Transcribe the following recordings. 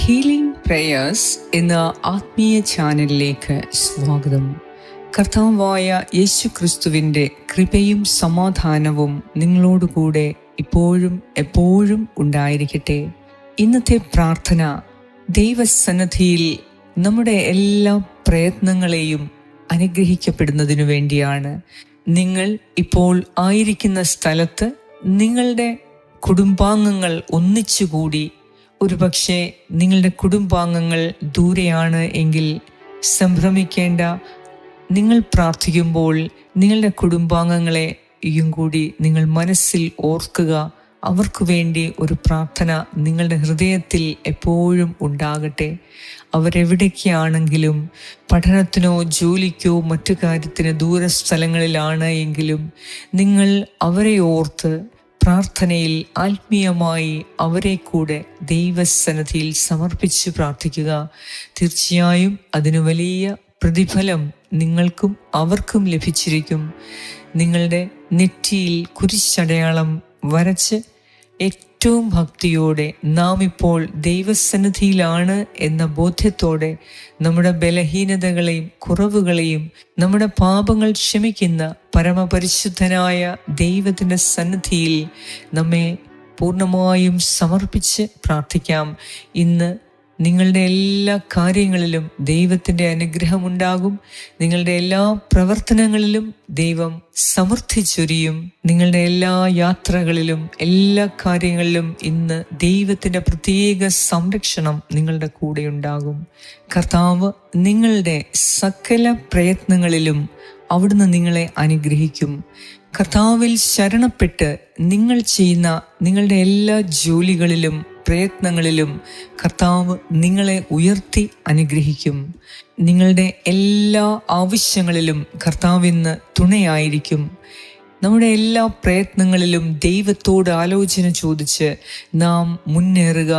Healing prayers എന്ന ആത്മീയ ചാനലിലേക്ക് സ്വാഗതം. കർത്താവായ യേശു ക്രിസ്തുവിൻ്റെ കൃപയും സമാധാനവും നിങ്ങളോടുകൂടെ ഇപ്പോഴും എപ്പോഴും ഉണ്ടായിരിക്കട്ടെ. ഇന്നത്തെ പ്രാർത്ഥന ദൈവസന്നിധിയിൽ നമ്മുടെ എല്ലാ പ്രയത്നങ്ങളെയും അനുഗ്രഹിക്കപ്പെടുന്നതിനു വേണ്ടിയാണ്. നിങ്ങൾ ഇപ്പോൾ ആയിരിക്കുന്ന സ്ഥലത്ത് നിങ്ങളുടെ കുടുംബാംഗങ്ങൾ ഒന്നിച്ചുകൂടി, ഒരുപക്ഷെ നിങ്ങളുടെ കുടുംബാംഗങ്ങൾ ദൂരെയാണ് എങ്കിൽ സംഭ്രമിക്കേണ്ട. നിങ്ങൾ പ്രാർത്ഥിക്കുമ്പോൾ നിങ്ങളുടെ കുടുംബാംഗങ്ങളെയും കൂടി നിങ്ങൾ മനസ്സിൽ ഓർക്കുക. അവർക്ക് വേണ്ടി ഒരു പ്രാർത്ഥന നിങ്ങളുടെ ഹൃദയത്തിൽ എപ്പോഴും ഉണ്ടാകട്ടെ. അവരെവിടേക്കാണെങ്കിലും, പഠനത്തിനോ ജോലിക്കോ മറ്റു കാര്യത്തിന് ദൂരസ്ഥലങ്ങളിലാണ് എങ്കിലും, നിങ്ങൾ അവരെ ഓർത്ത് പ്രാർത്ഥനയിൽ ആത്മീയമായി അവരെ കൂടെ ദൈവസന്നിധിയിൽ സമർപ്പിച്ച് പ്രാർത്ഥിക്കുക. തീർച്ചയായും അതിന് വലിയ പ്രതിഫലം നിങ്ങൾക്കും അവർക്കും ലഭിച്ചിരിക്കും. നിങ്ങളുടെ നെറ്റിയിൽ കുരിശടയാളം വരച്ച് ഏറ്റവും ഭക്തിയോടെ നാം ഇപ്പോൾ ദൈവസന്നിധിയിലാണ് എന്ന ബോധ്യത്തോടെ നമ്മുടെ ബലഹീനതകളെയും കുറവുകളെയും നമ്മുടെ പാപങ്ങൾ ക്ഷമിക്കുന്ന പരമപരിശുദ്ധനായ ദൈവത്തിൻ്റെ സന്നിധിയിൽ നമ്മെ പൂർണ്ണമായും സമർപ്പിച്ച് പ്രാർത്ഥിക്കാം. ഇന്ന് നിങ്ങളുടെ എല്ലാ കാര്യങ്ങളിലും ദൈവത്തിൻ്റെ അനുഗ്രഹമുണ്ടാകും. നിങ്ങളുടെ എല്ലാ പ്രവർത്തനങ്ങളിലും ദൈവം സമൃദ്ധി ചൊരിയും. നിങ്ങളുടെ എല്ലാ യാത്രകളിലും എല്ലാ കാര്യങ്ങളിലും ഇന്ന് ദൈവത്തിൻ്റെ പ്രത്യേക സംരക്ഷണം നിങ്ങളുടെ കൂടെ ഉണ്ടാകും. കർത്താവ് നിങ്ങളുടെ സകല പ്രയത്നങ്ങളിലും അവിടുന്ന് നിങ്ങളെ അനുഗ്രഹിക്കും. കർത്താവിൽ ശരണപ്പെട്ട് നിങ്ങൾ ചെയ്യുന്ന നിങ്ങളുടെ എല്ലാ ജോലികളിലും പ്രയത്നങ്ങളിലും കർത്താവ് നിങ്ങളെ ഉയർത്തി അനുഗ്രഹിക്കും. നിങ്ങളുടെ എല്ലാ ആവശ്യങ്ങളിലും കർത്താവിന് തുണയായിരിക്കും. നമ്മുടെ എല്ലാ പ്രയത്നങ്ങളിലും ദൈവത്തോട് ആലോചന ചോദിച്ച് നാം മുന്നേറുക.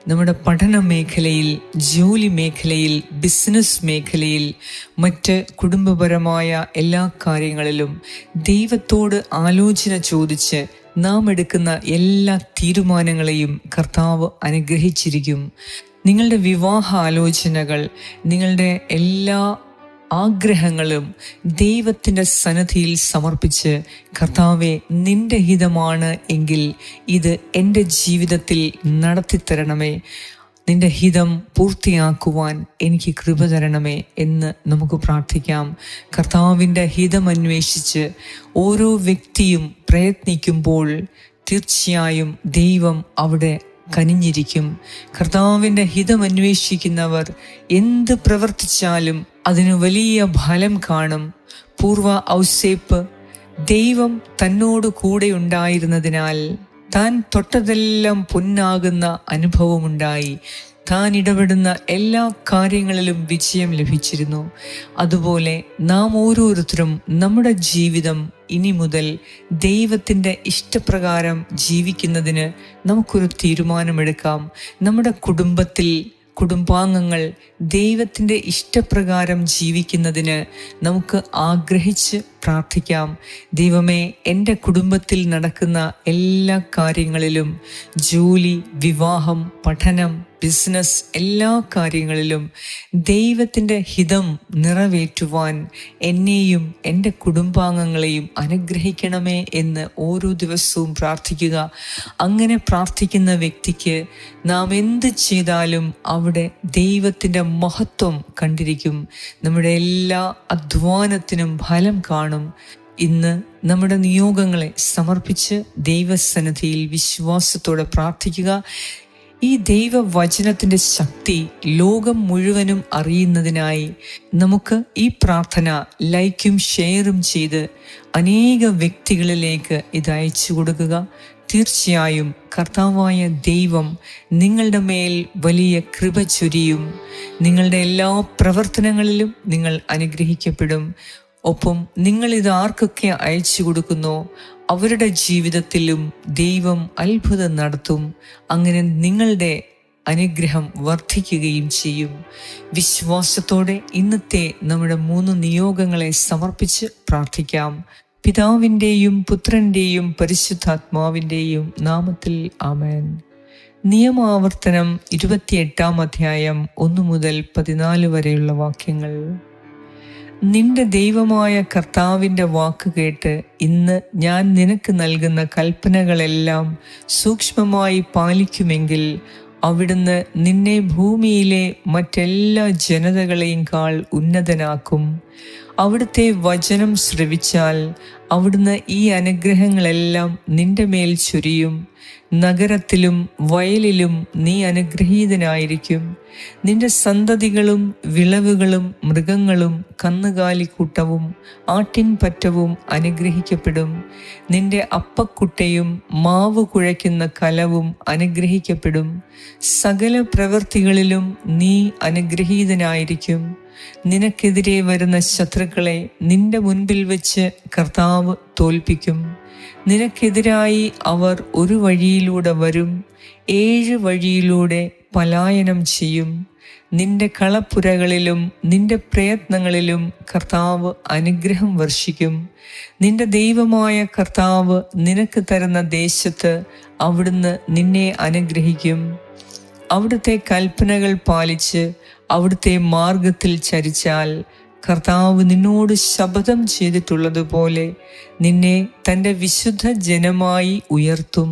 നമ്മുടെ പഠന മേഖലയിൽ, ജോലി മേഖലയിൽ, ബിസിനസ് മേഖലയിൽ, മറ്റ് കുടുംബപരമായ എല്ലാ കാര്യങ്ങളിലും ദൈവത്തോട് ആലോചന ചോദിച്ച് നാം എടുക്കുന്ന എല്ലാ തീരുമാനങ്ങളെയും കർത്താവ് അനുഗ്രഹിച്ചിരിക്കും. നിങ്ങളുടെ വിവാഹ ആലോചനകൾ, നിങ്ങളുടെ എല്ലാ ആഗ്രഹങ്ങളും ദൈവത്തിൻ്റെ സന്നിധിയിൽ സമർപ്പിച്ച്, കർത്താവെ, നിന്റെ ഹിതമാണ് എങ്കിൽ ഇത് എൻ്റെ ജീവിതത്തിൽ നടത്തിത്തരണമേ, നിന്റെ ഹിതം പൂർത്തിയാക്കുവാൻ എനിക്ക് കൃപ തരണമേ എന്ന് നമുക്ക് പ്രാർത്ഥിക്കാം. കർത്താവിൻ്റെ ഹിതം അന്വേഷിച്ച് ഓരോ വ്യക്തിയും പ്രയത്നിക്കുമ്പോൾ തീർച്ചയായും ദൈവം അവിടെ കനിഞ്ഞിരിക്കും. കർത്താവിൻ്റെ ഹിതം അന്വേഷിക്കുന്നവർ എന്ത് പ്രവർത്തിച്ചാലും അതിന് വലിയ ഫലം കാണും. പൂർവ ഔസേപ്പ് ദൈവം തന്നോട് കൂടെ ഉണ്ടായിരുന്നതിനാൽ താൻ തൊട്ടതെല്ലാം പൊന്നാകുന്ന അനുഭവമുണ്ടായി. താൻ ഇടപെടുന്ന എല്ലാ കാര്യങ്ങളിലും വിജയം ലഭിച്ചിരുന്നു. അതുപോലെ നാം ഓരോരുത്തരും നമ്മുടെ ജീവിതം ഇനി മുതൽ ദൈവത്തിൻ്റെ ഇഷ്ടപ്രകാരം ജീവിക്കുന്നതിന് നമുക്കൊരു തീരുമാനമെടുക്കാം. നമ്മുടെ കുടുംബാംഗങ്ങൾ ദൈവത്തിൻ്റെ ഇഷ്ടപ്രകാരം ജീവിക്കുന്നതിന് നമുക്ക് ആഗ്രഹിച്ച് പ്രാർത്ഥിക്കാം. ദൈവമേ, എൻ്റെ കുടുംബത്തിൽ നടക്കുന്ന എല്ലാ കാര്യങ്ങളിലും, ജോലി, വിവാഹം, പഠനം, ബിസിനസ്, എല്ലാ കാര്യങ്ങളിലും ദൈവത്തിൻ്റെ ഹിതം നിറവേറ്റുവാൻ എന്നെയും എൻ്റെ കുടുംബാംഗങ്ങളെയും അനുഗ്രഹിക്കണമേ എന്ന് ഓരോ ദിവസവും പ്രാർത്ഥിക്കുക. അങ്ങനെ പ്രാർത്ഥിക്കുന്ന വ്യക്തിക്ക് നാം എന്ത് ചെയ്താലും അവിടെ ദൈവത്തിൻ്റെ മഹത്വം കണ്ടിരിക്കും. നമ്മുടെ എല്ലാ അധ്വാനത്തിനും ഫലം കാണും. ഇന്ന് നമ്മുടെ നിയോഗങ്ങളെ സമർപ്പിച്ച് ദൈവസന്നിധിയിൽ വിശ്വാസത്തോടെ പ്രാർത്ഥിക്കുക. ഈ ദൈവവചനത്തിൻ്റെ ശക്തി ലോകം മുഴുവനും അറിയുന്നതിനായി നമുക്ക് ഈ പ്രാർത്ഥന ലൈക്കും ഷെയറും ചെയ്ത് അനേക വ്യക്തികളിലേക്ക് ഇത് അയച്ചു കൊടുക്കുക. തീർച്ചയായും കർത്താവായ ദൈവം നിങ്ങളുടെ മേൽ വലിയ കൃപ ചൊരിയും. നിങ്ങളുടെ എല്ലാ പ്രവർത്തനങ്ങളിലും നിങ്ങൾ അനുഗ്രഹിക്കപ്പെടും. ഒപ്പം നിങ്ങളിത് ആർക്കൊക്കെ അയച്ചു കൊടുക്കുന്നോ അവരുടെ ജീവിതത്തിലും ദൈവം അത്ഭുതം നടത്തും. അങ്ങനെ നിങ്ങളുടെ അനുഗ്രഹം വർദ്ധിക്കുകയും ചെയ്യും. വിശ്വാസത്തോടെ ഇന്നത്തെ നമ്മുടെ 3 നിയോഗങ്ങളെ സമർപ്പിച്ച് പ്രാർത്ഥിക്കാം. പിതാവിൻ്റെയും പുത്രൻ്റെയും പരിശുദ്ധാത്മാവിൻ്റെയും നാമത്തിൽ ആമേൻ. നിയമാവർത്തനം 28 1 മുതൽ 14 വരെയുള്ള വാക്യങ്ങൾ. നിന്റെ ദൈവമായ കർത്താവിൻ്റെ വാക്ക് കേട്ട് ഇന്ന് ഞാൻ നിനക്ക് നൽകുന്ന കൽപ്പനകളെല്ലാം സൂക്ഷ്മമായി പാലിക്കുമെങ്കിൽ അവിടുന്ന് നിന്നെ ഭൂമിയിലെ മറ്റെല്ലാ ജനതകളെയും കാൾ ഉന്നതനാക്കും. അവിടുത്തെ വചനം ശ്രവിച്ചാൽ അവിടുന്ന് ഈ അനുഗ്രഹങ്ങളെല്ലാം നിന്റെ മേൽ ചൊരിയും. നഗരത്തിലും വയലിലും നീ അനുഗ്രഹീതനായിരിക്കും. നിന്റെ സന്തതികളും വിളവുകളും മൃഗങ്ങളും കന്നുകാലിക്കൂട്ടവും ആട്ടിൻപറ്റവും അനുഗ്രഹിക്കപ്പെടും. നിന്റെ അപ്പക്കുട്ടയും മാവ് കുഴയ്ക്കുന്ന കലവും അനുഗ്രഹിക്കപ്പെടും. സകല പ്രവൃത്തികളിലും നീ അനുഗ്രഹീതനായിരിക്കും. നിനക്കെതിരെ വരുന്ന ശത്രുക്കളെ നിന്റെ മുൻപിൽ വെച്ച് കർത്താവ് തോൽപ്പിക്കും. നിനക്കെതിരായി അവർ ഒരു വഴിയിലൂടെ വരും, 7 വഴിയിലൂടെ പലായനം ചെയ്യും. നിന്റെ കളപ്പുരകളിലും നിന്റെ പ്രയത്നങ്ങളിലും കർത്താവ് അനുഗ്രഹം വർഷിക്കും. നിന്റെ ദൈവമായ കർത്താവ് നിനക്ക് തരുന്ന ദേശത്ത് അവിടുന്ന് നിന്നെ അനുഗ്രഹിക്കും. അവിടുത്തെ കൽപ്പനകൾ പാലിച്ച് അവിടുത്തെ മാർഗത്തിൽ ചരിച്ചാൽ കർത്താവ് നിന്നോട് ശപഥം ചെയ്തിട്ടുള്ളതുപോലെ നിന്നെ തൻ്റെ വിശുദ്ധ ജനമായി ഉയർത്തും.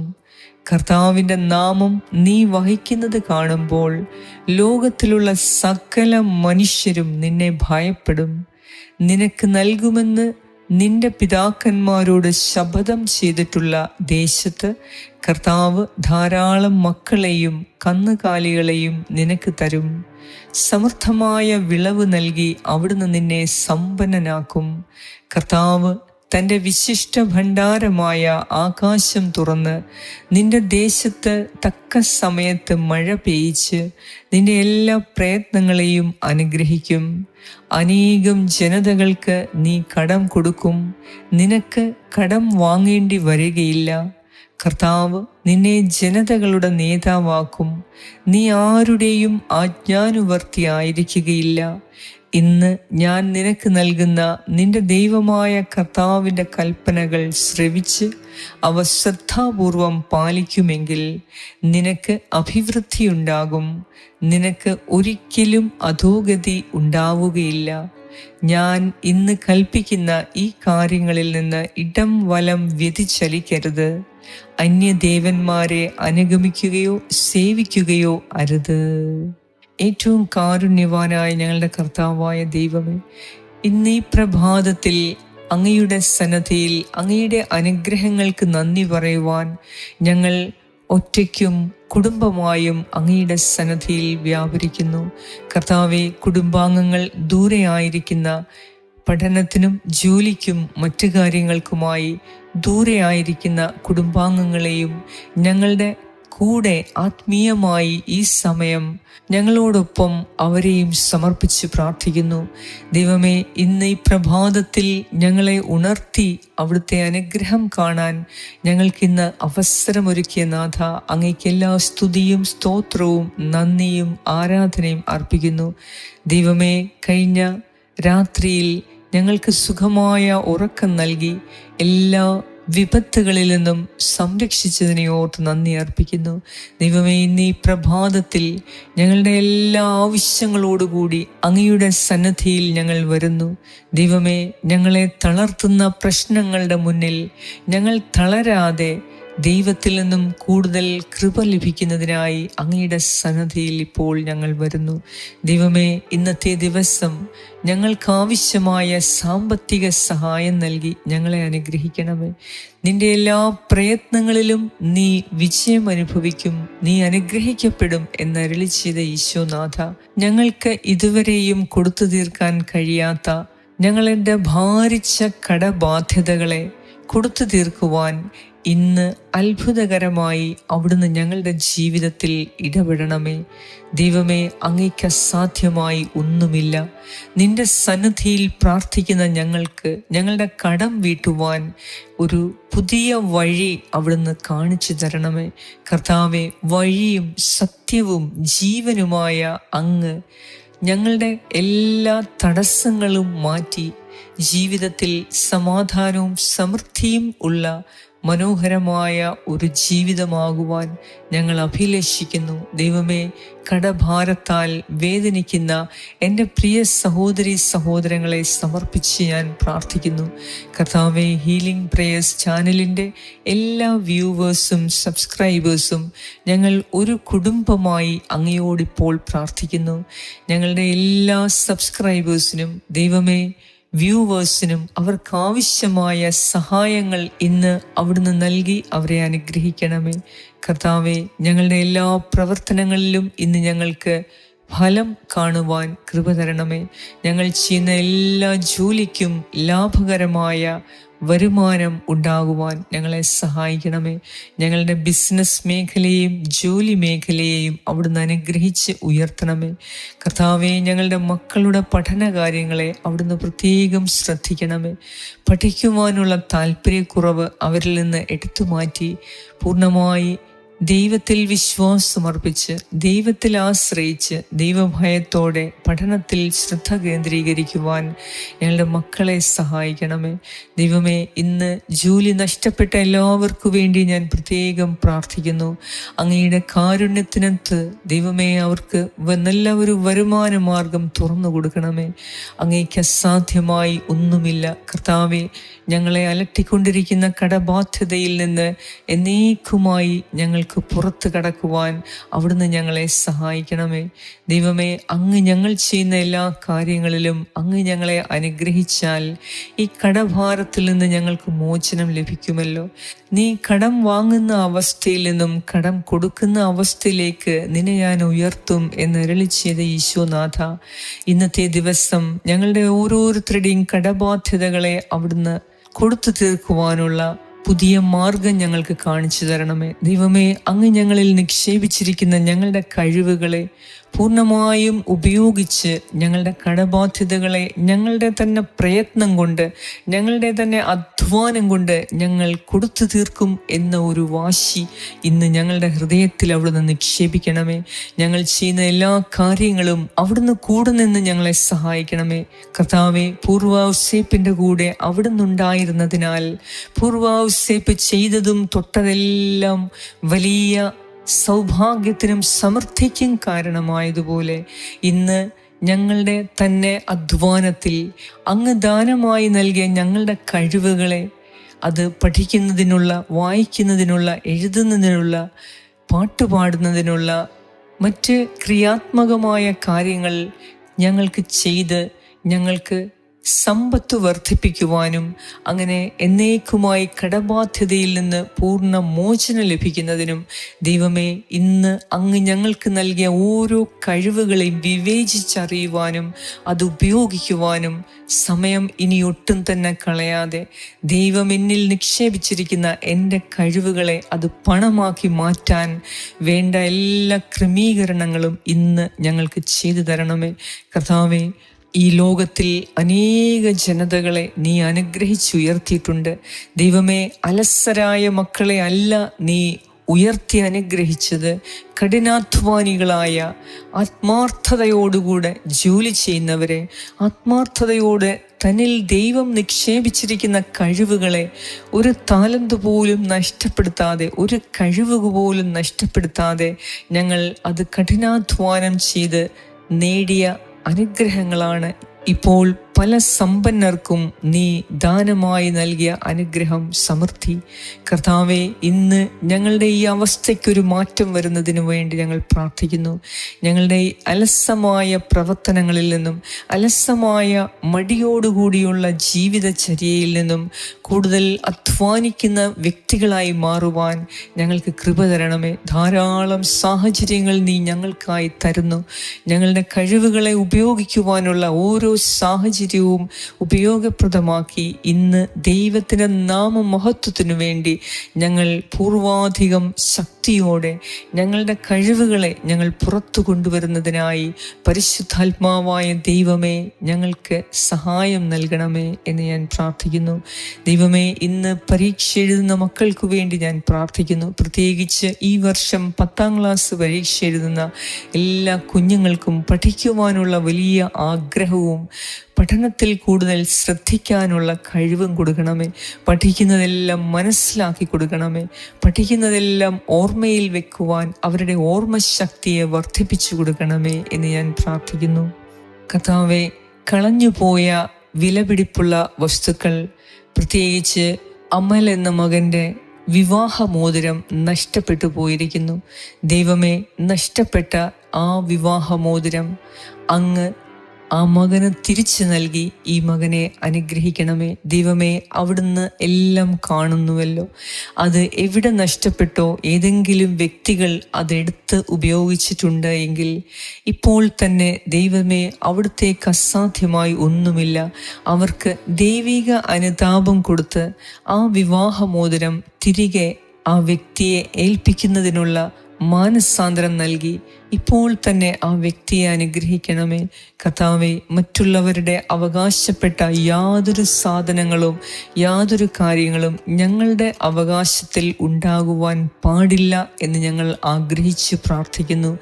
കർത്താവിൻ്റെ നാമം നീ വഹിക്കുന്നത് കാണുമ്പോൾ ലോകത്തിലുള്ള സകല മനുഷ്യരും നിന്നെ ഭയപ്പെടും. നിനക്ക് നൽകുമെന്ന് നിന്റെ പിതാക്കന്മാരോട് ശപഥം ചെയ്തിട്ടുള്ള ദേശത്ത് കർത്താവ് ധാരാളം മക്കളെയും കന്നുകാലികളെയും നിനക്ക് തരും. സമൃദ്ധമായ വിളവ് നൽകി അവിടുന്ന് നിന്നെ സമ്പന്നനാക്കും. കർത്താവ് തൻ്റെ വിശിഷ്ട ഭണ്ഡാരമായ ആകാശം തുറന്ന് നിന്റെ ദേശത്ത് തക്ക സമയത്ത് മഴ പെയ്യിച്ച് നിന്റെ എല്ലാ പ്രയത്നങ്ങളെയും അനുഗ്രഹിക്കും. അനേകം ജനതകൾക്ക് നീ കടം കൊടുക്കും, നിനക്ക് കടം വാങ്ങേണ്ടി വരികയില്ല. കർത്താവ് നിന്നെ ജനതകളുടെ നേതാവാക്കും, നീ ആരുടെയും ആജ്ഞാനുവർത്തിയായിരിക്കുകയില്ല. ഇന്ന് ഞാൻ നിനക്ക് നൽകുന്ന നിന്റെ ദൈവമായ കർത്താവിൻ്റെ കൽപ്പനകൾ ശ്രവിച്ച് അവ ശ്രദ്ധാപൂർവം പാലിക്കുമെങ്കിൽ നിനക്ക് അഭിവൃദ്ധിയുണ്ടാകും, നിനക്ക് ഒരിക്കലും അധോഗതി ഉണ്ടാവുകയില്ല. ഞാൻ ഇന്ന് കൽപ്പിക്കുന്ന ഈ കാര്യങ്ങളിൽ നിന്ന് ഇടം വലം വ്യതിചലിക്കരുത്. അന്യദേവന്മാരെ അനുഗമിക്കുകയോ സേവിക്കുകയോ അരുത്. ഏറ്റവും കാരുണ്യവാനായ ഞങ്ങളുടെ കർത്താവായ ദൈവമേ, ഇന്ന് ഈ പ്രഭാതത്തിൽ അങ്ങയുടെ സന്നദ്ധിയിൽ അങ്ങയുടെ അനുഗ്രഹങ്ങൾക്ക് നന്ദി പറയുവാൻ ഞങ്ങൾ ഒറ്റയ്ക്കും കുടുംബമായും അങ്ങയുടെ സന്നദ്ധിയിൽ വ്യാപരിക്കുന്നു. കർത്താവെ, കുടുംബാംഗങ്ങൾ ദൂരെയായിരിക്കുന്ന പഠനത്തിനും ജോലിക്കും മറ്റു കാര്യങ്ങൾക്കുമായി ദൂരെയായിരിക്കുന്ന കുടുംബാംഗങ്ങളെയും ഞങ്ങളുടെ കൂടെ ആത്മീയമായി ഈ സമയം ഞങ്ങളോടൊപ്പം അവരെയും സമർപ്പിച്ച് പ്രാർത്ഥിക്കുന്നു. ദൈവമേ, ഇന്ന് ഈ പ്രഭാതത്തിൽ ഞങ്ങളെ ഉണർത്തി അവിടുത്തെ അനുഗ്രഹം കാണാൻ ഞങ്ങൾക്കിന്ന് അവസരമൊരുക്കിയ നാഥ, അങ്ങേക്ക് എല്ലാ സ്തുതിയും സ്തോത്രവും നന്ദിയും ആരാധനയും അർപ്പിക്കുന്നു. ദൈവമേ, കഴിഞ്ഞ രാത്രിയിൽ ഞങ്ങൾക്ക് സുഖമായ ഉറക്കം നൽകി എല്ലാ വിപത്തുകളിൽ നിന്നും സംരക്ഷിച്ചതിനെ ഓർത്ത് നന്ദി അർപ്പിക്കുന്നു. ദൈവമേ, ഇന്ന് ഈ പ്രഭാതത്തിൽ ഞങ്ങളുടെ എല്ലാ ആവശ്യങ്ങളോടുകൂടി അങ്ങയുടെ സന്നദ്ധിയിൽ ഞങ്ങൾ വരുന്നു. ദൈവമേ, ഞങ്ങളെ തളർത്തുന്ന പ്രശ്നങ്ങളുടെ മുന്നിൽ ഞങ്ങൾ തളരാതെ ദൈവത്തിൽ നിന്നും കൂടുതൽ കൃപ ലഭിക്കുന്നതിനായി അങ്ങയുടെ സന്നദ്ധിയിൽ ഇപ്പോൾ ഞങ്ങൾ വരുന്നു. ദൈവമേ, ഇന്നത്തെ ദിവസം ഞങ്ങൾക്കാവശ്യമായ സാമ്പത്തിക സഹായം നൽകി ഞങ്ങളെ അനുഗ്രഹിക്കണമേ. നിന്റെ എല്ലാ പ്രയത്നങ്ങളിലും നീ വിജയം അനുഭവിക്കും, നീ അനുഗ്രഹിക്കപ്പെടും എന്നരുളി ചെയ്ത ഈശോനാഥ, ഞങ്ങൾക്ക് ഇതുവരെയും കൊടുത്തു തീർക്കാൻ കഴിയാത്ത ഞങ്ങളുടെ ഭാരിച്ച കടബാധ്യതകളെ കൊടുത്തു തീർക്കുവാൻ ഇന്ന് അത്ഭുതകരമായി അവിടുന്ന് ഞങ്ങളുടെ ജീവിതത്തിൽ ഇടപെടണമേ. ദൈവമേ, അങ്ങേക്ക് അസാധ്യമായി ഒന്നുമില്ല. നിന്റെ സന്നിധിയിൽ പ്രാർത്ഥിക്കുന്ന ഞങ്ങൾക്ക് ഞങ്ങളുടെ കടം വീട്ടുവാൻ ഒരു പുതിയ വഴി അവിടുന്ന് കാണിച്ചു തരണമേ. കർത്താവെ, വഴിയും സത്യവും ജീവനുമായ അങ്ങ് ഞങ്ങളുടെ എല്ലാ തടസ്സങ്ങളും മാറ്റി ജീവിതത്തിൽ സമാധാനവും സമൃദ്ധിയും ഉള്ള മനോഹരമായ ഒരു ജീവിതമാകുവാൻ ഞങ്ങൾ അഭിലഷിക്കുന്നു. ദൈവമേ, കടഭാരത്താൽ വേദനിക്കുന്ന എൻ്റെ പ്രിയ സഹോദരി സഹോദരങ്ങളെ സമർപ്പിച്ച് ഞാൻ പ്രാർത്ഥിക്കുന്നു. കർത്താവേ, ഹീലിംഗ് പ്രേയേഴ്സ് ചാനലിൻ്റെ എല്ലാ വ്യൂവേഴ്സും സബ്സ്ക്രൈബേഴ്സും ഞങ്ങൾ ഒരു കുടുംബമായി അങ്ങയോടിപ്പോൾ പ്രാർത്ഥിക്കുന്നു. ഞങ്ങളുടെ എല്ലാ സബ്സ്ക്രൈബേഴ്സിനും ദൈവമേ, വ്യൂവേഴ്സിനും അവർക്കാവശ്യമായ സഹായങ്ങൾ ഇന്ന് അവിടുന്ന് നൽകി അവരെ അനുഗ്രഹിക്കണമേ. കർത്താവെ, ഞങ്ങളുടെ എല്ലാ പ്രവർത്തനങ്ങളിലും ഇന്ന് ഞങ്ങൾക്ക് ഫലം കാണുവാൻ കൃപ തരണമേ. ഞങ്ങൾ ചെയ്യുന്ന എല്ലാ ജോലിക്കും ലാഭകരമായ വരുമാനം ഉണ്ടാകുവാൻ ഞങ്ങളെ സഹായിക്കണമേ. ഞങ്ങളുടെ ബിസിനസ് മേഖലയെയും ജോലി മേഖലയെയും അവിടുന്ന് അനുഗ്രഹിച്ച് ഉയർത്തണമേ. കർത്താവേ, ഞങ്ങളുടെ മക്കളുടെ പഠന കാര്യങ്ങളെ അവിടുന്ന് പ്രത്യേകം ശ്രദ്ധിക്കണമേ. പഠിക്കുവാനുള്ള താല്പര്യക്കുറവ് അവരിൽ നിന്ന് എടുത്തു മാറ്റി പൂർണ്ണമായി ദൈവത്തിൽ വിശ്വാസമർപ്പിച്ച് ദൈവത്തിൽ ആശ്രയിച്ച് ദൈവഭയത്തോടെ പഠനത്തിൽ ശ്രദ്ധ കേന്ദ്രീകരിക്കുവാൻ ഞങ്ങളുടെ മക്കളെ സഹായിക്കണമേ. ദൈവമേ, ഇന്ന് ജോലി നഷ്ടപ്പെട്ട എല്ലാവർക്കു വേണ്ടി ഞാൻ പ്രത്യേകം പ്രാർത്ഥിക്കുന്നു. അങ്ങയുടെ കാരുണ്യത്തിനകത്ത് ദൈവമേ അവർക്ക് നല്ല ഒരു വരുമാന മാർഗം തുറന്നു കൊടുക്കണമേ. അങ്ങേക്ക് അസാധ്യമായി ഒന്നുമില്ല. കർത്താവെ, ഞങ്ങളെ അലട്ടിക്കൊണ്ടിരിക്കുന്ന കടബാധ്യതയിൽ നിന്ന് എന്നേക്കുമായി ഞങ്ങൾക്ക് പുറത്തു കടക്കുവാൻ അവിടുന്ന് ഞങ്ങളെ സഹായിക്കണമേ. ദൈവമേ, അങ്ങ് ഞങ്ങൾ ചെയ്യുന്ന എല്ലാ കാര്യങ്ങളിലും അങ്ങ് ഞങ്ങളെ അനുഗ്രഹിച്ചാൽ ഈ കടഭാരത്തിൽ നിന്ന് ഞങ്ങൾക്ക് മോചനം ലഭിക്കുമല്ലോ. നീ കടം വാങ്ങുന്ന അവസ്ഥയിൽ നിന്നും കടം കൊടുക്കുന്ന അവസ്ഥയിലേക്ക് നിന്നെ ഞാൻ ഉയർത്തും എന്നരുളി ചെയ്ത ഈശോനാഥ, ഇന്നത്തെ ദിവസം ഞങ്ങളുടെ ഓരോരുത്തരുടെയും കടബാധ്യതകളെ അവിടുന്ന് കൊടുത്തു തീർക്കുവാനുള്ള പുതിയ മാർഗം ഞങ്ങൾക്ക് കാണിച്ചു തരണമേ. ദൈവമേ, അങ്ങ് ഞങ്ങളിൽ നിക്ഷേപിച്ചിരിക്കുന്ന ഞങ്ങളുടെ കഴിവുകളെ പൂർണ്ണമായും ഉപയോഗിച്ച് ഞങ്ങളുടെ കടബാധ്യതകളെ ഞങ്ങളുടെ തന്നെ പ്രയത്നം കൊണ്ട് ഞങ്ങളുടെ തന്നെ അധ്വാനം കൊണ്ട് ഞങ്ങൾ കൊടുത്തു തീർക്കും എന്ന ഒരു വാശി ഇന്ന് ഞങ്ങളുടെ ഹൃദയത്തിൽ അവിടുന്ന് നിക്ഷേപിക്കണമേ. ഞങ്ങൾ ചെയ്യുന്ന എല്ലാ കാര്യങ്ങളും അവിടുന്ന് കൂടെ നിന്ന് ഞങ്ങളെ സഹായിക്കണമേ. കർത്താവെ, പൂർവ്വൗസേപ്പിൻ്റെ കൂടെ അവിടുന്ന് ഉണ്ടായിരുന്നതിനാൽ പൂർവ്വൗസേപ്പ് ചെയ്തതും തൊട്ടതെല്ലാം വലിയ സൗഭാഗ്യത്തിനും സമൃദ്ധിക്കും കാരണമായതുപോലെ ഇന്ന് ഞങ്ങളുടെ തന്നെ അധ്വാനത്തിൽ അങ്ങ് ദാനമായി നൽകിയ ഞങ്ങളുടെ കഴിവുകളെ അത് പഠിക്കുന്നതിനുള്ള, വായിക്കുന്നതിനുള്ള, എഴുതുന്നതിനുള്ള, പാട്ടുപാടുന്നതിനുള്ള, മറ്റ് ക്രിയാത്മകമായ കാര്യങ്ങൾ ഞങ്ങൾക്ക് ചെയ്ത് ഞങ്ങൾക്ക് സമ്പത്ത് വർദ്ധിപ്പിക്കുവാനും അങ്ങനെ എന്നേക്കുമായി കടബാധ്യതയിൽ നിന്ന് പൂർണ്ണ മോചനം ലഭിക്കുന്നതിനും ദൈവമേ, ഇന്ന് അങ്ങ് ഞങ്ങൾക്ക് നൽകിയ ഓരോ കഴിവുകളെയും വിവേചിച്ചറിയുവാനും അത് ഉപയോഗിക്കുവാനും സമയം ഇനി ഒട്ടും തന്നെ കളയാതെ ദൈവം എന്നിൽ നിക്ഷേപിച്ചിരിക്കുന്ന എൻ്റെ കഴിവുകളെ അത് പണമാക്കി മാറ്റാൻ വേണ്ട എല്ലാ ക്രമീകരണങ്ങളും ഇന്ന് ഞങ്ങൾക്ക് ചെയ്തു തരണമേ. കർത്താവേ, ഈ ലോകത്തിൽ അനേക ജനതകളെ നീ അനുഗ്രഹിച്ചുയർത്തിയിട്ടുണ്ട്. ദൈവമേ, അലസരായ മക്കളെ അല്ല നീ ഉയർത്തി അനുഗ്രഹിച്ചത്, കഠിനാധ്വാനികളായ ആത്മാർത്ഥതയോടുകൂടെ ജോലി ചെയ്യുന്നവരെ, ആത്മാർത്ഥതയോടെ തന്നിൽ ദൈവം നിക്ഷേപിച്ചിരിക്കുന്ന കഴിവുകളെ ഒരു താലന്ത് പോലും നഷ്ടപ്പെടുത്താതെ, ഒരു കഴിവ് പോലും നഷ്ടപ്പെടുത്താതെ ഞങ്ങൾ അത് കഠിനാധ്വാനം ചെയ്ത് നേടിയ അനുഗ്രഹങ്ങളാണ് ഇപ്പോൾ പല സമ്പന്നർക്കും നീ ദാനമായി നൽകിയ അനുഗ്രഹം, സമൃദ്ധി. കർത്താവെ, ഇന്ന് ഞങ്ങളുടെ ഈ അവസ്ഥയ്ക്കൊരു മാറ്റം വരുന്നതിന് വേണ്ടി ഞങ്ങൾ പ്രാർത്ഥിക്കുന്നു. ഞങ്ങളുടെ ഈ അലസമായ പ്രവർത്തനങ്ങളിൽ നിന്നും അലസമായ മടിയോടുകൂടിയുള്ള ജീവിതചര്യയിൽ നിന്നും കൂടുതൽ അധ്വാനിക്കുന്ന വ്യക്തികളായി മാറുവാൻ ഞങ്ങൾക്ക് കൃപ തരണമേ. ധാരാളം സാഹചര്യങ്ങൾ നീ ഞങ്ങൾക്കായി തരുന്നു. ഞങ്ങളുടെ കഴിവുകളെ ഉപയോഗിക്കുവാനുള്ള ഓരോ സാഹചര്യവും ഉപയോഗപ്രദമാക്കി ഇന്ന് ദൈവത്തിൻ്റെ നാമമഹത്വത്തിനു വേണ്ടി ഞങ്ങൾ പൂർവാധികം ശക്തിയോടെ ഞങ്ങളുടെ കഴിവുകളെ ഞങ്ങൾ പുറത്തു കൊണ്ടുവരുന്നതിനായി പരിശുദ്ധാത്മാവായ ദൈവമേ, ഞങ്ങൾക്ക് സഹായം നൽകണമേ എന്ന് ഞാൻ പ്രാർത്ഥിക്കുന്നു. ദൈവമേ, ഇന്ന് പരീക്ഷ എഴുതുന്ന മക്കൾക്ക് വേണ്ടി ഞാൻ പ്രാർത്ഥിക്കുന്നു. പ്രത്യേകിച്ച് ഈ വർഷം 10ാം ക്ലാസ് പരീക്ഷ എഴുതുന്ന എല്ലാ കുഞ്ഞുങ്ങൾക്കും പഠിക്കുവാനുള്ള വലിയ ആഗ്രഹവും പഠനത്തിൽ കൂടുതൽ ശ്രദ്ധിക്കാനുള്ള കഴിവും കൊടുക്കണമേ. പഠിക്കുന്നതെല്ലാം മനസ്സിലാക്കി കൊടുക്കണമേ. പഠിക്കുന്നതെല്ലാം ഓർമ്മയിൽ വെക്കുവാൻ അവരുടെ ഓർമ്മശക്തിയെ വർദ്ധിപ്പിച്ചു കൊടുക്കണമേ എന്ന് ഞാൻ പ്രാർത്ഥിക്കുന്നു. കർത്താവേ, കളഞ്ഞുപോയ വിലപിടിപ്പുള്ള വസ്തുക്കൾ, പ്രത്യേകിച്ച് അമൽ എന്ന മകൻ്റെ വിവാഹമോതിരം നഷ്ടപ്പെട്ടു പോയിരിക്കുന്നു. ദൈവമേ, നഷ്ടപ്പെട്ട ആ വിവാഹമോതിരം അങ്ങ് ആ മകന് തിരിച്ചു നൽകി ഈ മകനെ അനുഗ്രഹിക്കണമേ. ദൈവമേ, അവിടുന്ന് എല്ലാം കാണുന്നുവല്ലോ. അത് എവിടെ നഷ്ടപ്പെട്ടോ, ഏതെങ്കിലും വ്യക്തികൾ അതെടുത്ത് ഉപയോഗിച്ചിട്ടുണ്ട് എങ്കിൽ ഇപ്പോൾ തന്നെ ദൈവമേ, അവിടുത്തേക്ക് അസാധ്യമായി ഒന്നുമില്ല. അവർക്ക് ദൈവിക അനുതാപം കൊടുത്ത് ആ വിവാഹമോതിരം തിരികെ ആ വ്യക്തിയെ ഏൽപ്പിക്കുന്നതിനുള്ള മാനസാന്തരം നൽകി ഇപ്പോൾ തന്നെ ആ വ്യക്തിയെ അനുഗ്രഹിക്കണമേ. കർത്താവേ, മറ്റുള്ളവരുടെ അവകാശപ്പെട്ട യാതൊരു സാധനങ്ങളും യാതൊരു കാര്യങ്ങളും ഞങ്ങളുടെ അവകാശത്തിൽ ഉണ്ടാകുവാൻ പാടില്ല എന്ന് ഞങ്ങൾ ആഗ്രഹിച്ച് പ്രാർത്ഥിക്കുന്നു.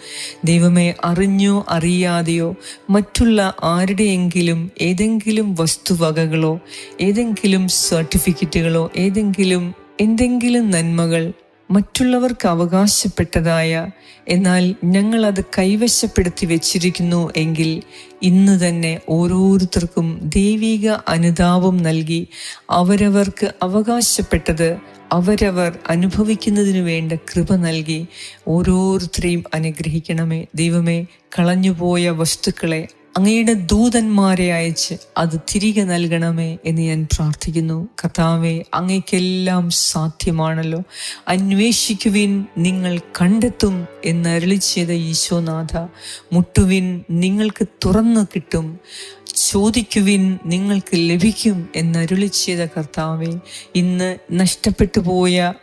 ദൈവമേ, അറിഞ്ഞോ അറിയാതെയോ മറ്റുള്ള ആരുടെയെങ്കിലും ഏതെങ്കിലും വസ്തുവകകളോ ഏതെങ്കിലും സർട്ടിഫിക്കറ്റുകളോ എന്തെങ്കിലും നന്മകൾ മറ്റുള്ളവർക്ക് അവകാശപ്പെട്ടതായ എന്നാൽ ഞങ്ങളത് കൈവശപ്പെടുത്തി വെച്ചിരിക്കുന്നു എങ്കിൽ ഇന്ന് തന്നെ ഓരോരുത്തർക്കും ദൈവിക അനുതാപം നൽകി അവരവർക്ക് അവകാശപ്പെട്ടത് അവരവർ അനുഭവിക്കുന്നതിനു വേണ്ട കൃപ നൽകി ഓരോരുത്തരെയും അനുഗ്രഹിക്കണമേ. ദൈവമേ, കളഞ്ഞുപോയ വസ്തുക്കളെ അങ്ങയുടെ ദൂതന്മാരെ അയച്ച് അത് തിരികെ നൽകണമേ എന്ന് ഞാൻ പ്രാർത്ഥിക്കുന്നു. കർത്താവേ, അങ്ങയ്ക്കെല്ലാം സാധ്യമാണല്ലോ. അന്വേഷിക്കുവിൻ, നിങ്ങൾ കണ്ടെത്തും എന്ന് അരുളിച്ചെയ്ത ഈശോനാഥ, മുട്ടുവിൻ, നിങ്ങൾക്ക് തുറന്നു കിട്ടും, ചോദിക്കുവിൻ, നിങ്ങൾക്ക് ലഭിക്കും എന്നരുളിച്ചെയ്ത കർത്താവേ, ഇന്ന് നഷ്ടപ്പെട്ടു പോയ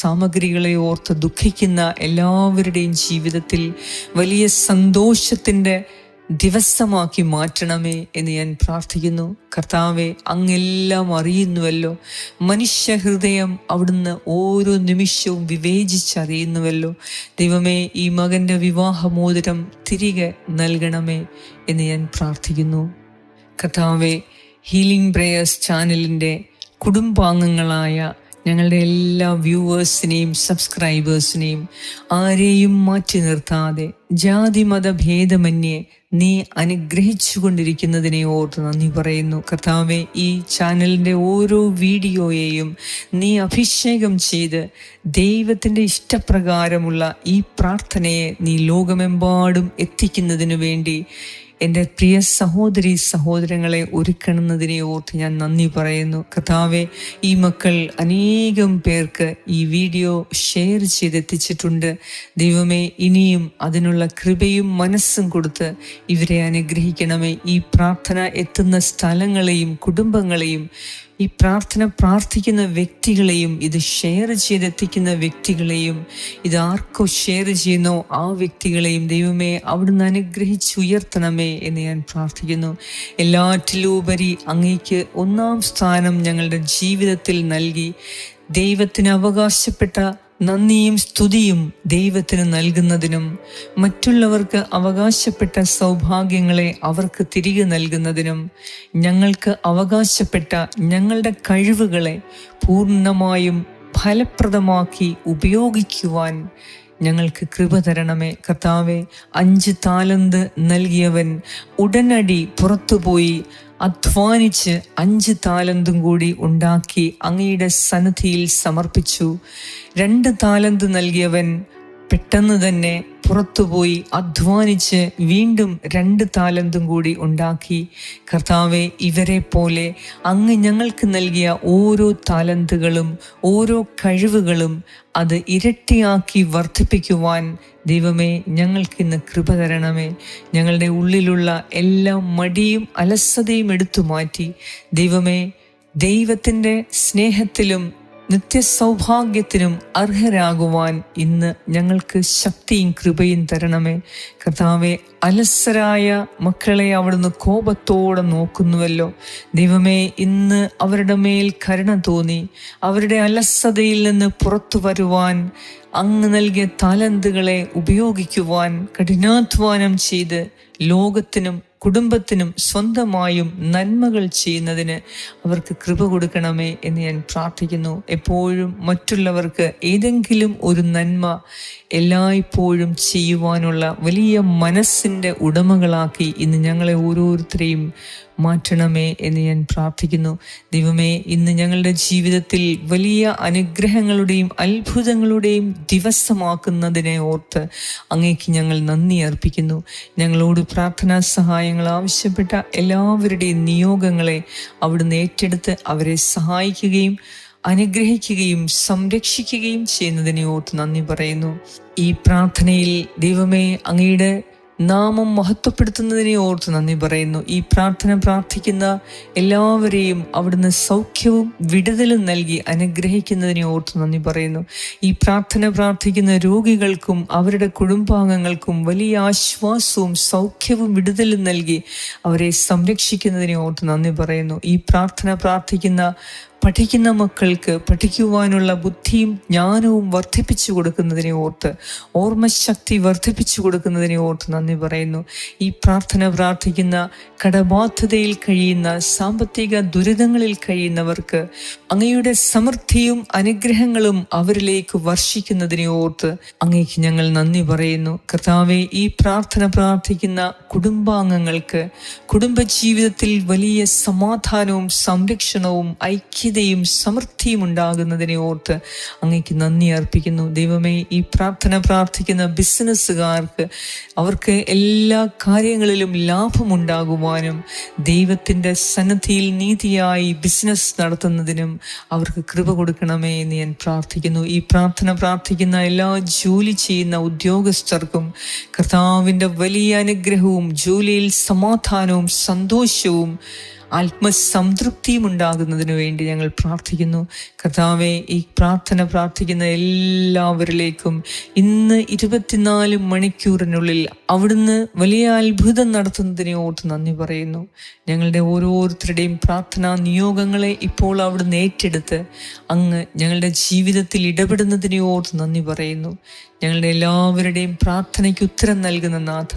സാമഗ്രികളെ ഓർത്ത് ദുഃഖിക്കുന്ന എല്ലാവരുടെയും ജീവിതത്തിൽ വലിയ സന്തോഷത്തിൻ്റെ ദിവസമാക്കി മാറ്റണമേ എന്ന് ഞാൻ പ്രാർത്ഥിക്കുന്നു. കർത്താവെ, അങ്ങെല്ലാം അറിയുന്നുവല്ലോ. മനുഷ്യ ഹൃദയം അവിടുന്ന് ഓരോ നിമിഷവും വിവേചിച്ചറിയുന്നുവല്ലോ. ദൈവമേ, ഈ മകൻ്റെ വിവാഹമോതിരം തിരികെ നൽകണമേ എന്ന് ഞാൻ പ്രാർത്ഥിക്കുന്നു. കർത്താവെ, ഹീലിംഗ് പ്രേയേഴ്സ് ചാനലിൻ്റെ കുടുംബാംഗങ്ങളായ ഞങ്ങളുടെ എല്ലാ വ്യൂവേഴ്സിനെയും സബ്സ്ക്രൈബേഴ്സിനെയും ആരെയും മാറ്റി നിർത്താതെ ജാതി മത ഭേദമന്യേ നീ അനുഗ്രഹിച്ചു കൊണ്ടിരിക്കുന്നതിനെ ഓർത്ത് നന്ദി പറയുന്നു. കർത്താവെ, ഈ ചാനലിൻ്റെ ഓരോ വീഡിയോയെയും നീ അഭിഷേകം ചെയ്ത് ദൈവത്തിൻ്റെ ഇഷ്ടപ്രകാരമുള്ള ഈ പ്രാർത്ഥനയെ നീ ലോകമെമ്പാടും എത്തിക്കുന്നതിനു വേണ്ടി എൻ്റെ പ്രിയ സഹോദരി സഹോദരങ്ങളെ ഒരുക്കണമെന്നതിനെ ഓർത്ത് ഞാൻ നന്ദി പറയുന്നു. കർത്താവെ, ഈ മക്കൾ അനേകം പേർക്ക് ഈ വീഡിയോ ഷെയർ ചെയ്തെത്തിച്ചിട്ടുണ്ട്. ദൈവമേ, ഇനിയും അതിനുള്ള കൃപയും മനസ്സും കൊടുത്ത് ഇവരെ അനുഗ്രഹിക്കണമേ. ഈ പ്രാർത്ഥന എത്തുന്ന സ്ഥലങ്ങളെയും കുടുംബങ്ങളെയും ഈ പ്രാർത്ഥന പ്രാർത്ഥിക്കുന്ന വ്യക്തികളെയും ഇത് ഷെയർ ചെയ്തെത്തിക്കുന്ന വ്യക്തികളെയും ഇത് ആർക്കോ ഷെയർ ചെയ്യുന്നോ ആ വ്യക്തികളെയും ദൈവമേ അവിടുന്ന് അനുഗ്രഹിച്ചുയർത്തണമേ എന്ന് ഞാൻ പ്രാർത്ഥിക്കുന്നു. എല്ലാറ്റിലുപരി അങ്ങേക്ക് ഒന്നാം സ്ഥാനം ഞങ്ങളുടെ ജീവിതത്തിൽ നൽകി ദൈവത്തിന് അവകാശപ്പെട്ട നന്ദിയും സ്തുതിയും ദൈവത്തിന് നൽകുന്നതിനും മറ്റുള്ളവർക്ക് അവകാശപ്പെട്ട സൗഭാഗ്യങ്ങളെ അവർക്ക് തിരികെ നൽകുന്നതിനും ഞങ്ങൾക്ക് അവകാശപ്പെട്ട ഞങ്ങളുടെ കഴിവുകളെ പൂർണ്ണമായും ഫലപ്രദമാക്കി ഉപയോഗിക്കുവാൻ ഞങ്ങൾക്ക് കൃപ തരണമേ. കർത്താവെ, 5 താലന്ത് നൽകിയവൻ ഉടനടി പുറത്തുപോയി അധ്വാനിച്ച് 5 താലന്തും കൂടി ഉണ്ടാക്കി അങ്ങയുടെ സന്നിധിയിൽ സമർപ്പിച്ചു. 2 താലന്ത് നൽകിയവൻ പെട്ടെന്ന് തന്നെ പുറത്തുപോയി അധ്വാനിച്ച് വീണ്ടും 2 താലന്തും കൂടി ഉണ്ടാക്കി. കർത്താവെ, ഇവരെ പോലെ അങ്ങ് ഞങ്ങൾക്ക് നൽകിയ ഓരോ താലന്തുകളും ഓരോ കഴിവുകളും അത് ഇരട്ടിയാക്കി വർദ്ധിപ്പിക്കുവാൻ ദൈവമേ ഞങ്ങൾക്കിന്ന് കൃപ തരണമേ. ഞങ്ങളുടെ ഉള്ളിലുള്ള എല്ലാ മടിയും അലസതയും എടുത്തു മാറ്റി ദൈവമേ ദൈവത്തിൻ്റെ സ്നേഹത്തിലും നിത്യസൗഭാഗ്യത്തിനും അർഹരാകുവാൻ ഇന്ന് ഞങ്ങൾക്ക് ശക്തിയും കൃപയും തരണമേ. കർത്താവെ, അലസരായ മക്കളെ അവിടുന്ന് കോപത്തോടെ നോക്കുന്നുവല്ലോ. ദൈവമേ, ഇന്ന് അവരുടെ മേൽ കരുണ തോന്നി അവരുടെ അലസതയിൽ നിന്ന് പുറത്തു വരുവാൻ അങ്ങ് നൽകിയ താലന്തുകളെ ഉപയോഗിക്കുവാൻ കഠിനാധ്വാനം ചെയ്ത് ലോകത്തിനും കുടുംബത്തിനും സ്വന്തമായും നന്മകൾ ചെയ്യുന്നതിന് അവർക്ക് കൃപ കൊടുക്കണമേ എന്ന് ഞാൻ പ്രാർത്ഥിക്കുന്നു. എപ്പോഴും മറ്റുള്ളവർക്ക് ഏതെങ്കിലും ഒരു നന്മ എല്ലായ്പ്പോഴും ചെയ്യുവാനുള്ള വലിയ മനസ്സിൻ്റെ ഉടമകളാക്കി ഇന്ന് ഞങ്ങളെ ഓരോരുത്തരെയും മാറ്റണമേ എന്ന് ഞാൻ പ്രാർത്ഥിക്കുന്നു. ദൈവമേ, ഇന്ന് ഞങ്ങളുടെ ജീവിതത്തിൽ വലിയ അനുഗ്രഹങ്ങളുടെയും അത്ഭുതങ്ങളുടെയും ദിവസമാക്കുന്നതിനെ ഓർത്ത് അങ്ങേക്ക് ഞങ്ങൾ നന്ദി അർപ്പിക്കുന്നു. ഞങ്ങളോട് പ്രാർത്ഥനാ സഹായങ്ങൾ ആവശ്യപ്പെട്ട എല്ലാവരുടെയും നിയോഗങ്ങളെ അവിടുന്ന് ഏറ്റെടുത്ത് അവരെ സഹായിക്കുകയും അനുഗ്രഹിക്കുകയും സംരക്ഷിക്കുകയും ചെയ്യുന്നതിനെ ഓർത്ത് നന്ദി പറയുന്നു. ഈ പ്രാർത്ഥനയിൽ ദൈവമേ അങ്ങയുടെ നാമം മഹത്വപ്പെടുത്തുന്നതിനെ ഓർത്ത് നന്ദി പറയുന്നു. ഈ പ്രാർത്ഥന പ്രാർത്ഥിക്കുന്ന എല്ലാവരെയും അവിടുന്ന് സൗഖ്യവും വിടുതലും നൽകി അനുഗ്രഹിക്കുന്നതിനെ ഓർത്ത് നന്ദി പറയുന്നു. ഈ പ്രാർത്ഥന പ്രാർത്ഥിക്കുന്ന രോഗികൾക്കും അവരുടെ കുടുംബാംഗങ്ങൾക്കും വലിയ ആശ്വാസവും സൗഖ്യവും വിടുതലും നൽകി അവരെ സംരക്ഷിക്കുന്നതിനെ ഓർത്ത് നന്ദി പറയുന്നു. ഈ പ്രാർത്ഥന പഠിക്കുന്ന മക്കൾക്ക് പഠിക്കുവാനുള്ള ബുദ്ധിയും ജ്ഞാനവും വർദ്ധിപ്പിച്ചു കൊടുക്കുന്നതിനെ ഓർത്ത്, ഓർമ്മശക്തി വർദ്ധിപ്പിച്ചു കൊടുക്കുന്നതിനെ ഓർത്ത് നന്ദി പറയുന്നു. ഈ പ്രാർത്ഥന പ്രാർത്ഥിക്കുന്ന കടബാധ്യതയിൽ കഴിയുന്ന, സാമ്പത്തിക ദുരിതങ്ങളിൽ കഴിയുന്നവർക്ക് അങ്ങയുടെ സമൃദ്ധിയും അനുഗ്രഹങ്ങളും അവരിലേക്ക് വർഷിക്കുന്നതിനെ ഓർത്ത് അങ്ങേക്ക് ഞങ്ങൾ നന്ദി പറയുന്നു. കർത്താവെ, ഈ പ്രാർത്ഥന പ്രാർത്ഥിക്കുന്ന കുടുംബാംഗങ്ങൾക്ക് കുടുംബജീവിതത്തിൽ വലിയ സമാധാനവും സംരക്ഷണവും ഐക്യതയും സമൃദ്ധിയും ഉണ്ടാകുന്നതിനെ ഓർത്ത് അങ്ങേക്ക് നന്ദി അർപ്പിക്കുന്നു. ദൈവമേ, ഈ പ്രാർത്ഥന പ്രാർത്ഥിക്കുന്ന ബിസിനസ്സുകാർക്ക് അവർക്ക് എല്ലാ കാര്യങ്ങളിലും ലാഭമുണ്ടാകുവാനും ദൈവത്തിൻ്റെ സന്നിധിയിൽ നീതിയായി ബിസിനസ് നടത്തുന്നതിനും അവർക്ക് കൃപ കൊടുക്കണമേ എന്ന് ഞാൻ പ്രാർത്ഥിക്കുന്നു. ഈ പ്രാർത്ഥന പ്രാർത്ഥിക്കുന്ന എല്ലാ ജോലി ചെയ്യുന്ന ഉദ്യോഗസ്ഥർക്കും കർത്താവിൻ്റെ വലിയ അനുഗ്രഹവും ജോലിയിൽ സമാധാനവും സന്തോഷവും ആത്മസംതൃപ്തിയും ഉണ്ടാകുന്നതിനു വേണ്ടി ഞങ്ങൾ പ്രാർത്ഥിക്കുന്നു. കർത്താവെ, ഈ പ്രാർത്ഥന പ്രാർത്ഥിക്കുന്ന എല്ലാവരിലേക്കും ഇന്ന് 24 മണിക്കൂറിനുള്ളിൽ അവിടുന്ന് വലിയ അത്ഭുതം നടത്തുന്നതിനെ ഓർത്ത് നന്ദി പറയുന്നു. ഞങ്ങളുടെ ഓരോരുത്തരുടെയും പ്രാർത്ഥനാ നിയോഗങ്ങളെ ഇപ്പോൾ അവിടുന്ന് ഏറ്റെടുത്ത് അങ്ങ് ഞങ്ങളുടെ ജീവിതത്തിൽ ഇടപെടുന്നതിനെ ഓർത്ത് നന്ദി പറയുന്നു. ഞങ്ങളുടെ എല്ലാവരുടെയും പ്രാർത്ഥനയ്ക്ക് ഉത്തരം നൽകുന്ന നാഥ,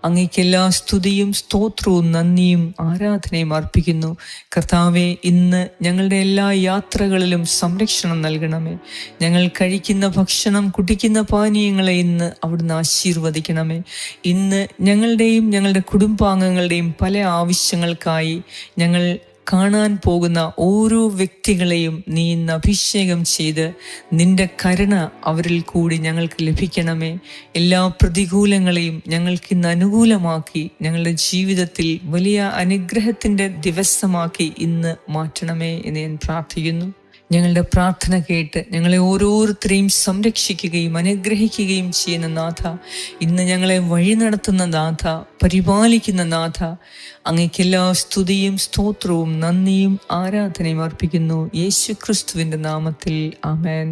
അങ്ങേക്ക് എല്ലാ സ്തുതിയും സ്തോത്രവും നന്ദിയും ആരാധനയും അർപ്പിക്കുന്നു. കർത്താവെ, ഇന്ന് ഞങ്ങളുടെ എല്ലാ യാത്രകളിലും സംരക്ഷണം നൽകണമേ. ഞങ്ങൾ കഴിക്കുന്ന ഭക്ഷണം, കുടിക്കുന്ന പാനീയങ്ങളെ ഇന്ന് അവിടുന്ന് ആശീർവദിക്കണമേ. ഇന്ന് ഞങ്ങളുടെയും ഞങ്ങളുടെ കുടുംബാംഗങ്ങളുടെയും പല ആവശ്യങ്ങൾക്കായി ഞങ്ങൾ കാണാൻ പോകുന്ന ഓരോ വ്യക്തികളെയും നീ ഇന്ന് അഭിഷേകം ചെയ്ത് നിന്റെ കരുണ അവരിൽ കൂടി ഞങ്ങൾക്ക് ലഭിക്കണമേ. എല്ലാ പ്രതികൂലങ്ങളെയും ഞങ്ങൾക്ക് ഇന്ന് അനുകൂലമാക്കി ഞങ്ങളുടെ ജീവിതത്തിൽ വലിയ അനുഗ്രഹത്തിൻ്റെ ദിവസമാക്കി ഇന്ന് മാറ്റണമേ എന്ന് ഞാൻ പ്രാർത്ഥിക്കുന്നു. ഞങ്ങളുടെ പ്രാർത്ഥന കേട്ട് ഞങ്ങളെ ഓരോരുത്തരെയും സംരക്ഷിക്കുകയും അനുഗ്രഹിക്കുകയും ചെയ്യുന്ന നാഥ, ഇന്ന് ഞങ്ങളെ വഴി നടത്തുന്ന നാഥ, പരിപാലിക്കുന്ന നാഥ, അങ്ങേക്ക് എല്ലാ സ്തുതിയും സ്തോത്രവും നന്ദിയും ആരാധനയും അർപ്പിക്കുന്നു യേശു ക്രിസ്തുവിൻ്റെ നാമത്തിൽ. ആമേൻ.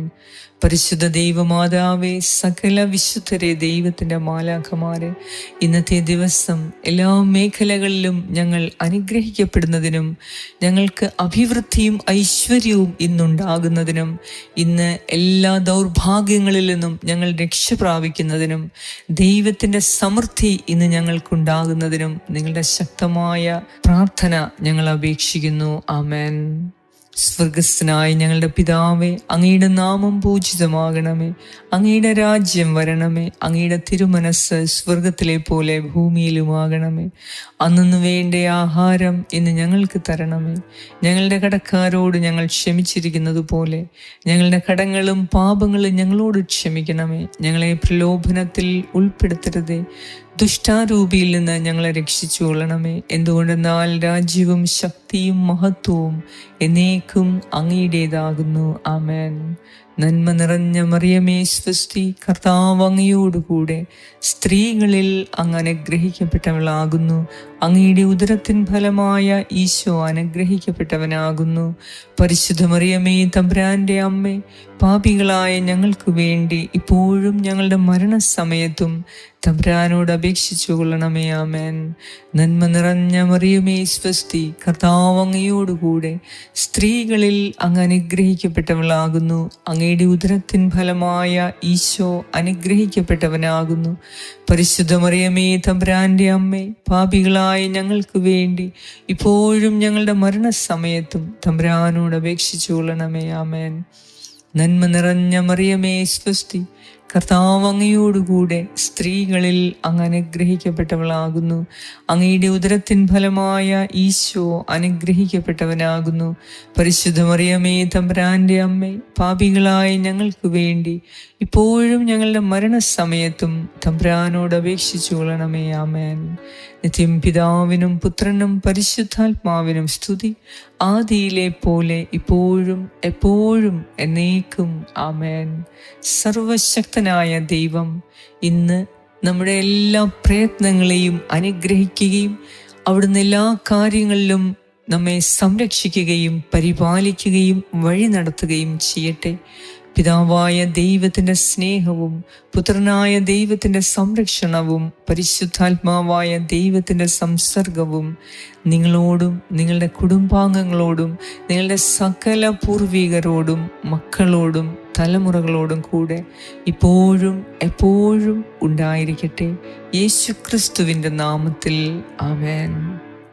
പരിശുദ്ധ ദൈവമാതാവേ, സകല വിശുദ്ധരെ, ദൈവത്തിൻ്റെ മാലാഖമാരെ, ഇന്നത്തെ ദിവസം എല്ലാ മേഖലകളിലും ഞങ്ങൾ അനുഗ്രഹിക്കപ്പെടുന്നതിനും ഞങ്ങൾക്ക് അഭിവൃദ്ധിയും ഐശ്വര്യവും ഇന്നുണ്ടാകുന്നതിനും ഇന്ന് എല്ലാ ദൗർഭാഗ്യങ്ങളിൽ നിന്നും ഞങ്ങൾ രക്ഷ പ്രാപിക്കുന്നതിനും ദൈവത്തിൻ്റെ സമൃദ്ധി ഇന്ന് ഞങ്ങൾക്കുണ്ടാകുന്നതിനും നിങ്ങളുടെ ശക്തമായ പ്രാർത്ഥന ഞങ്ങൾ അപേക്ഷിക്കുന്നു. ആമേൻ. സ്വർഗസ്ഥനായ ഞങ്ങളുടെ പിതാവേ, അങ്ങയുടെ നാമം പൂജിതമാകണമേ. അങ്ങയുടെ രാജ്യം വരണമേ. അങ്ങയുടെ തിരുമനസ് സ്വർഗത്തിലെ പോലെ ഭൂമിയിലുമാകണമേ. അന്നു വേണ്ട ആഹാരം ഇന്ന് ഞങ്ങൾക്ക് തരണമേ. ഞങ്ങളുടെ കടക്കാരോട് ഞങ്ങൾ ക്ഷമിച്ചിരിക്കുന്നത് പോലെ ഞങ്ങളുടെ കടങ്ങളും പാപങ്ങളും ഞങ്ങളോട് ക്ഷമിക്കണമേ. ഞങ്ങളെ പ്രലോഭനത്തിൽ ഉൾപ്പെടുത്തരുതേ, ദുഷ്ടാരൂപിയിൽ നിന്ന് ഞങ്ങളെ രക്ഷിച്ചു കൊള്ളണമേ. എന്തുകൊണ്ടെന്നാൽ രാജ്യവും ശക്തിയും മഹത്വവും എന്നേക്കും അങ്ങയുടേതാകുന്നു. ആമേൻ. നന്മ നിറഞ്ഞ മറിയമേ സ്വസ്തി, കർത്താവ് അങ്ങയോടുകൂടെ സ്ത്രീകളിൽ അങ്ങ് അനുഗ്രഹിക്കപ്പെട്ടവളാകുന്നു. അങ്ങയുടെ ഉദരത്തിൻ ഫലമായ ഈശോ അനുഗ്രഹിക്കപ്പെട്ടവനാകുന്നു. പരിശുദ്ധ മറിയമേ, തമ്പുരാന്റെ അമ്മേ, പാപികളായ ഞങ്ങൾക്ക് വേണ്ടി ഇപ്പോഴും ഞങ്ങളുടെ മരണസമയത്തും തമ്പുരാനോട് അപേക്ഷിച്ചു കൊള്ളണമേ. ആമേൻ. നന്മ നിറഞ്ഞ മറിയമേ സ്വസ്തി, കർത്താവ് അങ്ങയോടുകൂടെ സ്ത്രീകളിൽ അങ്ങ് അനുഗ്രഹിക്കപ്പെട്ടവളാകുന്നു. അങ്ങയുടെ ഉദരത്തിൻ ഫലമായ ഈശോ അനുഗ്രഹിക്കപ്പെട്ടവനാകുന്നു. പരിശുദ്ധ മറിയമേ തമ്പുരാന്റെ അമ്മേ, പാപികളായ ഞങ്ങൾക്ക് വേണ്ടി ഇപ്പോഴും ഞങ്ങളുടെ മരണസമയത്തും തമ്പുരാനോട് അപേക്ഷിച്ചു കൊള്ളണമേ. ആമേൻ. നന്മ നിറഞ്ഞ മറിയമേ സ്വസ്തി, കർത്താവ് അങ്ങയോടുകൂടെ സ്ത്രീകളിൽ അങ്ങ് അനുഗ്രഹിക്കപ്പെട്ടവളാകുന്നു. അങ്ങയുടെ ഉദരത്തിൻ ഫലമായ ഈശോ അനുഗ്രഹിക്കപ്പെട്ടവനാകുന്നു. പരിശുദ്ധ മറിയമേ തമ്പുരാന്റെ അമ്മേ, പാപികളായ ഞങ്ങൾക്ക് വേണ്ടി ഇപ്പോഴും ഞങ്ങളുടെ മരണസമയത്തും തമ്പുരാനോട് അപേക്ഷിച്ചു കൊള്ളണമേ. ആമേൻ. നിത്യം പിതാവിനും പുത്രനും പരിശുദ്ധാത്മാവിനും സ്തുതി, ആദിയിലെ പോലെ ഇപ്പോഴും എപ്പോഴും എന്നേക്കും. ആമേൻ. സർവശക്തനായ ദൈവം ഇന്ന് നമ്മുടെ എല്ലാ പ്രയത്നങ്ങളെയും അനുഗ്രഹിക്കുകയും അവിടുന്ന് എല്ലാ കാര്യങ്ങളിലും നമ്മെ സംരക്ഷിക്കുകയും പരിപാലിക്കുകയും വഴി നടത്തുകയും ചെയ്യട്ടെ. പിതാവായ ദൈവത്തിൻ്റെ സ്നേഹവും പുത്രനായ ദൈവത്തിൻ്റെ സംരക്ഷണവും പരിശുദ്ധാത്മാവായ ദൈവത്തിൻ്റെ സംസർഗവും നിങ്ങളോടും നിങ്ങളുടെ കുടുംബാംഗങ്ങളോടും നിങ്ങളുടെ സകല പൂർവികരോടും മക്കളോടും തലമുറകളോടും കൂടെ ഇപ്പോഴും എപ്പോഴും ഉണ്ടായിരിക്കട്ടെ. യേശുക്രിസ്തുവിൻ്റെ നാമത്തിൽ. ആമേൻ.